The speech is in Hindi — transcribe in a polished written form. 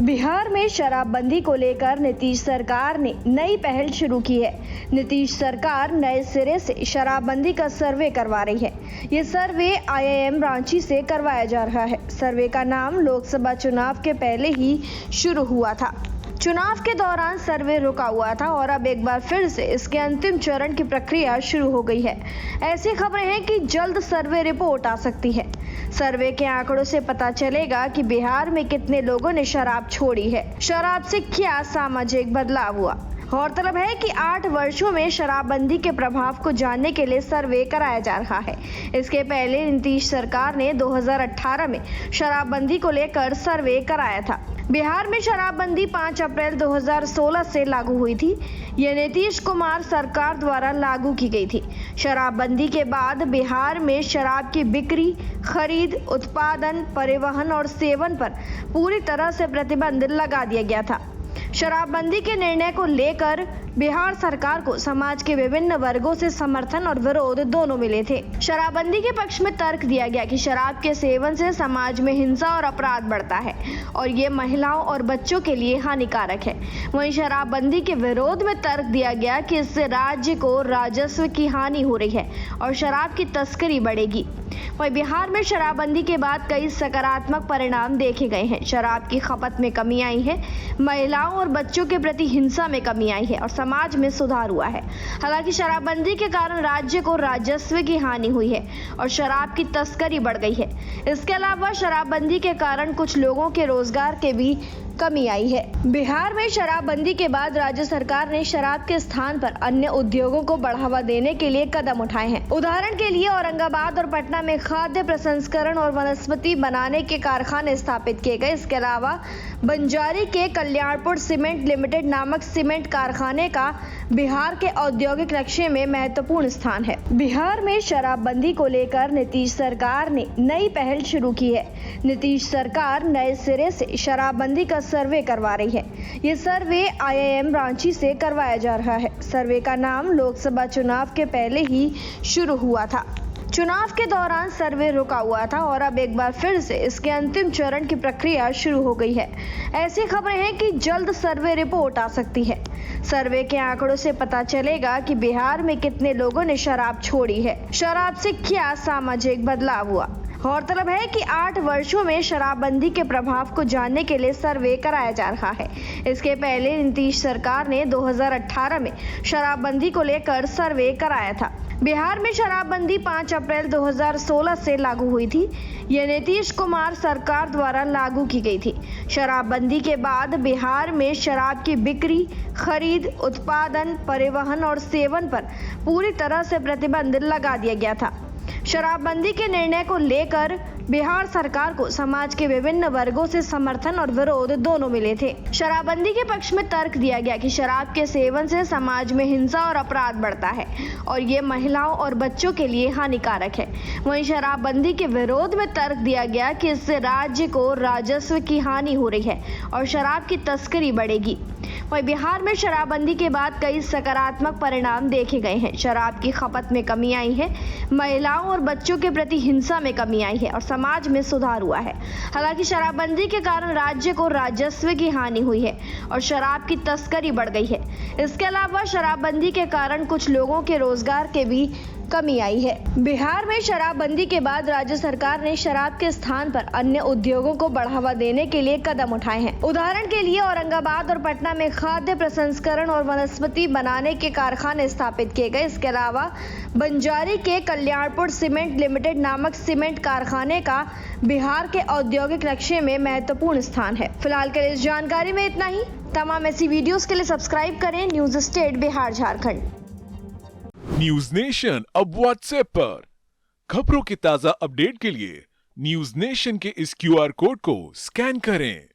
बिहार में शराबबंदी को लेकर नीतीश सरकार ने नई पहल शुरू की है। नीतीश सरकार नए सिरे से शराबबंदी का सर्वे करवा रही है। ये सर्वे IIM रांची से करवाया जा रहा है। सर्वे का नाम लोकसभा चुनाव के पहले ही शुरू हुआ था। चुनाव के दौरान सर्वे रुका हुआ था और अब एक बार फिर से इसके अंतिम चरण की प्रक्रिया शुरू हो गई है। ऐसी खबरें हैं कि जल्द सर्वे रिपोर्ट आ सकती है। सर्वे के आंकड़ों से पता चलेगा कि बिहार में कितने लोगों ने शराब छोड़ी है, शराब से क्या सामाजिक बदलाव हुआ। गौरतलब है कि 8 वर्षों में शराबबंदी के प्रभाव को जानने के लिए सर्वे कराया जा रहा है। इसके पहले नीतीश सरकार ने 2018 में शराबबंदी को लेकर सर्वे कराया था। बिहार में शराबबंदी 5 अप्रैल 2016 से लागू हुई थी। यह नीतीश कुमार सरकार द्वारा लागू की गई थी। शराबबंदी के बाद बिहार में शराब की बिक्री, खरीद, उत्पादन, परिवहन और सेवन पर पूरी तरह से प्रतिबंध लगा दिया गया था। शराबबंदी के निर्णय को लेकर बिहार सरकार को समाज के विभिन्न वर्गों से समर्थन और विरोध दोनों मिले थे। शराबबंदी के पक्ष में तर्क दिया गया कि शराब के सेवन से समाज में हिंसा और अपराध बढ़ता है और ये महिलाओं और बच्चों के लिए हानिकारक है। वहीं शराबबंदी के विरोध में तर्क दिया गया कि इससे राज्य को राजस्व की हानि हो रही है और शराब की तस्करी बढ़ेगी। वहीं बिहार में शराबबंदी के बाद कई सकारात्मक परिणाम देखे गए हैं। शराब की खपत में कमी आई है, महिलाओं और बच्चों के प्रति हिंसा में कमी आई है और समाज में सुधार हुआ है। हालांकि शराबबंदी के कारण राज्य को राजस्व की हानि हुई है और शराब की तस्करी बढ़ गई है। इसके अलावा शराबबंदी के कारण कुछ लोगों के रोजगार के भी कमी आई है। बिहार में शराबबंदी के बाद राज्य सरकार ने शराब के स्थान पर अन्य उद्योगों को बढ़ावा देने के लिए कदम उठाए हैं। उदाहरण के लिए औरंगाबाद और पटना में खाद्य प्रसंस्करण और वनस्पति बनाने के कारखाने स्थापित किए गए। इसके अलावा बंजारी के कल्याणपुर सीमेंट लिमिटेड नामक सीमेंट कारखाने का बिहार के औद्योगिक नक्शे में महत्वपूर्ण स्थान है। बिहार में शराबबंदी को लेकर नीतीश सरकार ने नई पहल शुरू की है। नीतीश सरकार नए सिरे से शराबबंदी का सर्वे करवा रही है। ये सर्वे IIM रांची से करवाया जा रहा है। सर्वे का नाम लोकसभा चुनाव के पहले ही शुरू हुआ था। चुनाव के दौरान सर्वे रुका हुआ था और अब एक बार फिर से इसके अंतिम चरण की प्रक्रिया शुरू हो गई है। ऐसी खबरें हैं कि जल्द सर्वे रिपोर्ट आ सकती है। सर्वे के आंकड़ों से पता चलेगा कि बिहार में कितने लोगों ने शराब छोड़ी है, शराब से क्या सामाजिक बदलाव हुआ। गौरतलब है कि 8 वर्षों में शराबबंदी के प्रभाव को जानने के लिए सर्वे कराया जा रहा है। इसके पहले नीतीश सरकार ने 2018 में शराबबंदी को लेकर सर्वे कराया था। बिहार में शराबबंदी 5 अप्रैल 2016 से लागू हुई थी। यह नीतीश कुमार सरकार द्वारा लागू की गई थी। शराबबंदी के बाद बिहार में शराब की बिक्री, खरीद, उत्पादन, परिवहन और सेवन पर पूरी तरह से प्रतिबंध लगा दिया गया था। शराबबंदी के निर्णय को लेकर बिहार सरकार को समाज के विभिन्न वर्गों से समर्थन और विरोध दोनों मिले थे। शराबबंदी के पक्ष में तर्क दिया गया कि शराब के सेवन से समाज में हिंसा और अपराध बढ़ता है और ये महिलाओं और बच्चों के लिए हानिकारक है। वहीं शराबबंदी के विरोध में तर्क दिया गया कि इससे राज्य को राजस्व की हानि हो रही है और शराब की तस्करी बढ़ेगी। वहीं बिहार में शराबबंदी के बाद कई सकारात्मक परिणाम देखे गए हैं। शराब की खपत में कमी आई है, महिलाओं और बच्चों के प्रति हिंसा में कमी आई है और समाज में सुधार हुआ है। हालांकि शराबबंदी के कारण राज्य को राजस्व की हानि हुई है और शराब की तस्करी बढ़ गई है। इसके अलावा शराबबंदी के कारण कुछ लोगों के रोजगार के भी कमी आई है। बिहार में शराबबंदी के बाद राज्य सरकार ने शराब के स्थान पर अन्य उद्योगों को बढ़ावा देने के लिए कदम उठाए हैं। उदाहरण के लिए औरंगाबाद और पटना में खाद्य प्रसंस्करण और वनस्पति बनाने के कारखाने स्थापित किए गए। इसके अलावा बंजारी के कल्याणपुर सीमेंट लिमिटेड नामक सीमेंट कारखाने का बिहार के औद्योगिक नक्शे में महत्वपूर्ण स्थान है। फिलहाल के लिए इस जानकारी में इतना ही। तमाम ऐसी वीडियोस के लिए सब्सक्राइब करें news state Bihar Jharkhand. News nation अब व्हाट्सएप पर खबरों की ताजा अपडेट के लिए न्यूज नेशन के इस QR कोड को स्कैन करें।